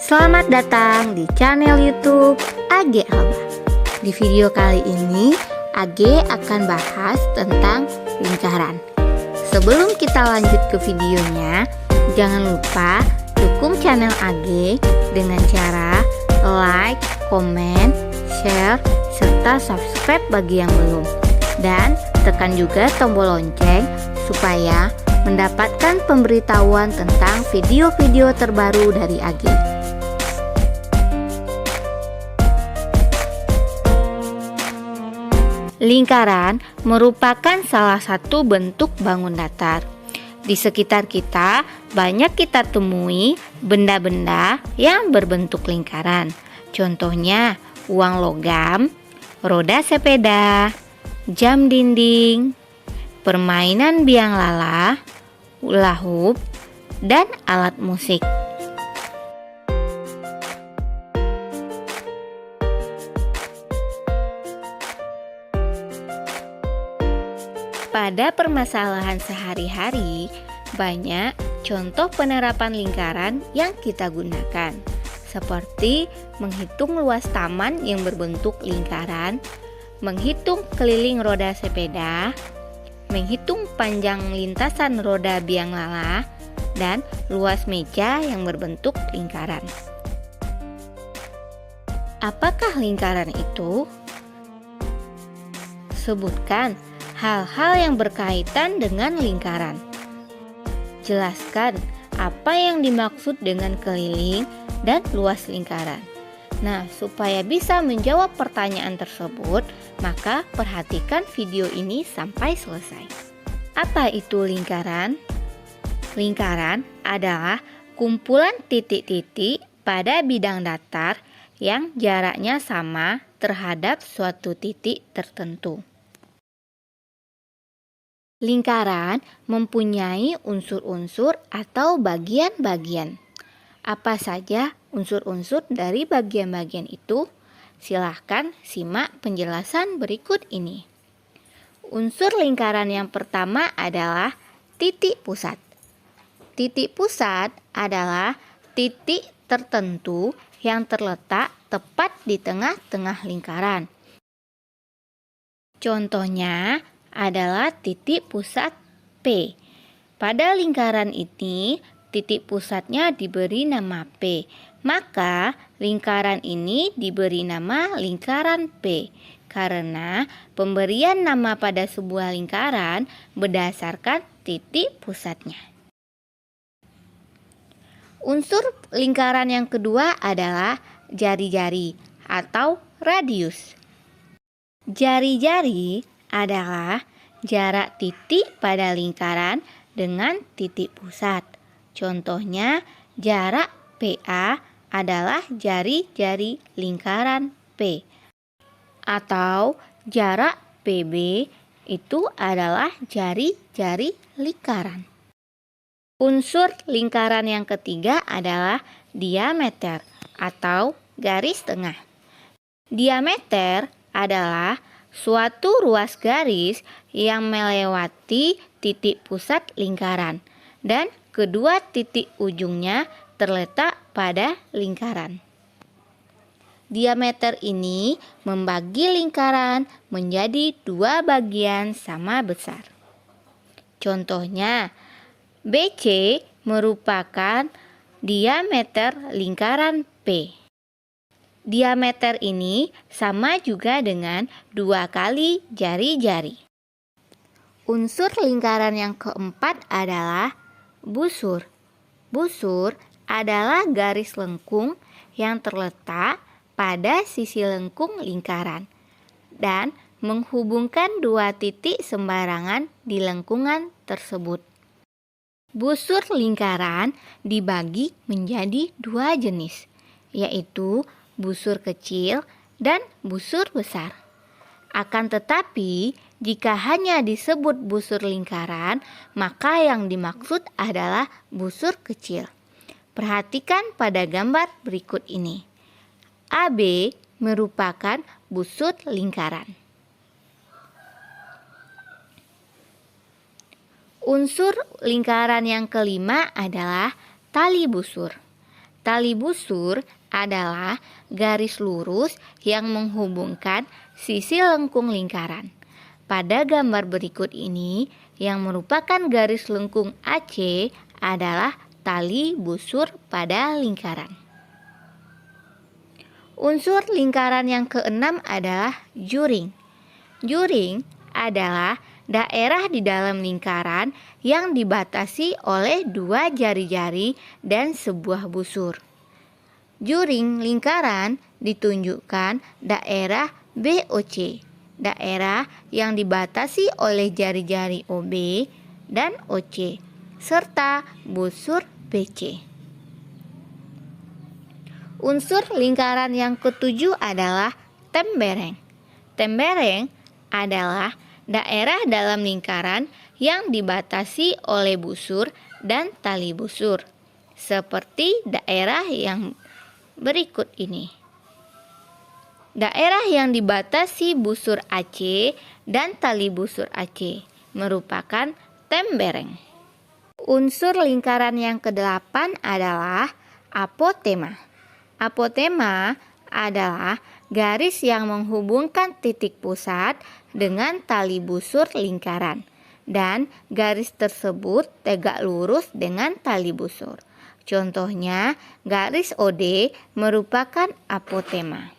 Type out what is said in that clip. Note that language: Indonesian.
Selamat datang di channel YouTube AG Alba. Di video kali ini, AG akan bahas tentang lingkaran. Sebelum kita lanjut ke videonya, jangan lupa dukung channel AG dengan cara like, komen, share, serta subscribe bagi yang belum. Dan tekan juga tombol lonceng supaya mendapatkan pemberitahuan tentang video-video terbaru dari AG. Lingkaran merupakan salah satu bentuk bangun datar. Di sekitar kita banyak kita temui benda-benda yang berbentuk lingkaran. Contohnya uang logam, roda sepeda, jam dinding, permainan biang lala, hula hoop, dan alat musik. Pada permasalahan sehari-hari, banyak contoh penerapan lingkaran yang kita gunakan, seperti menghitung luas taman yang berbentuk lingkaran, menghitung keliling roda sepeda, menghitung panjang lintasan roda biang lala, dan luas meja yang berbentuk lingkaran. Apakah lingkaran itu? Sebutkan hal-hal yang berkaitan dengan lingkaran. Jelaskan apa yang dimaksud dengan keliling dan luas lingkaran. Nah, supaya bisa menjawab pertanyaan tersebut, maka perhatikan video ini sampai selesai. Apa itu lingkaran? Lingkaran adalah kumpulan titik-titik pada bidang datar yang jaraknya sama terhadap suatu titik tertentu. Lingkaran mempunyai unsur-unsur atau bagian-bagian. Apa saja unsur-unsur dari bagian-bagian itu? Silahkan simak penjelasan berikut ini. Unsur lingkaran yang pertama adalah titik pusat. Titik pusat adalah titik tertentu yang terletak tepat di tengah-tengah lingkaran. Contohnya adalah titik pusat P. Pada lingkaran ini, titik pusatnya diberi nama P. Maka, lingkaran ini diberi nama lingkaran P karena pemberian nama pada sebuah lingkaran berdasarkan titik pusatnya. Unsur lingkaran yang kedua adalah jari-jari atau radius. Jari-jari adalah jarak titik pada lingkaran dengan titik pusat. Contohnya, jarak PA adalah jari-jari lingkaran P. Atau jarak PB itu adalah jari-jari lingkaran. Unsur lingkaran yang ketiga adalah diameter atau garis tengah. Diameter adalah suatu ruas garis yang melewati titik pusat lingkaran dan kedua titik ujungnya terletak pada lingkaran. Diameter ini membagi lingkaran menjadi dua bagian sama besar. Contohnya, BC merupakan diameter lingkaran P. Diameter ini sama juga dengan 2 kali jari-jari. Unsur lingkaran yang keempat adalah busur. Busur adalah garis lengkung yang terletak pada sisi lengkung lingkaran dan menghubungkan dua titik sembarangan di lengkungan tersebut. Busur lingkaran dibagi menjadi dua jenis, yaitu busur kecil dan busur besar. Akan tetapi, jika hanya disebut busur lingkaran, maka yang dimaksud adalah busur kecil. Perhatikan pada gambar berikut ini. AB merupakan busur lingkaran. Unsur lingkaran yang kelima adalah tali busur. Tali busur adalah garis lurus yang menghubungkan sisi lengkung lingkaran. Pada gambar berikut ini, yang merupakan garis lengkung AC adalah tali busur pada lingkaran. Unsur lingkaran yang keenam adalah juring. Juring adalah daerah di dalam lingkaran yang dibatasi oleh dua jari-jari dan sebuah busur. Juring lingkaran ditunjukkan daerah BOC, daerah yang dibatasi oleh jari-jari OB dan OC, serta busur BC. Unsur lingkaran yang ketujuh adalah tembereng. Tembereng adalah daerah dalam lingkaran yang dibatasi oleh busur dan tali busur, seperti daerah yang berikut ini. Daerah yang dibatasi busur AC dan tali busur AC merupakan tembereng. Unsur lingkaran yang kedelapan adalah apotema. Apotema adalah garis yang menghubungkan titik pusat dengan tali busur lingkaran, dan garis tersebut tegak lurus dengan tali busur. Contohnya, garis OD merupakan apotema.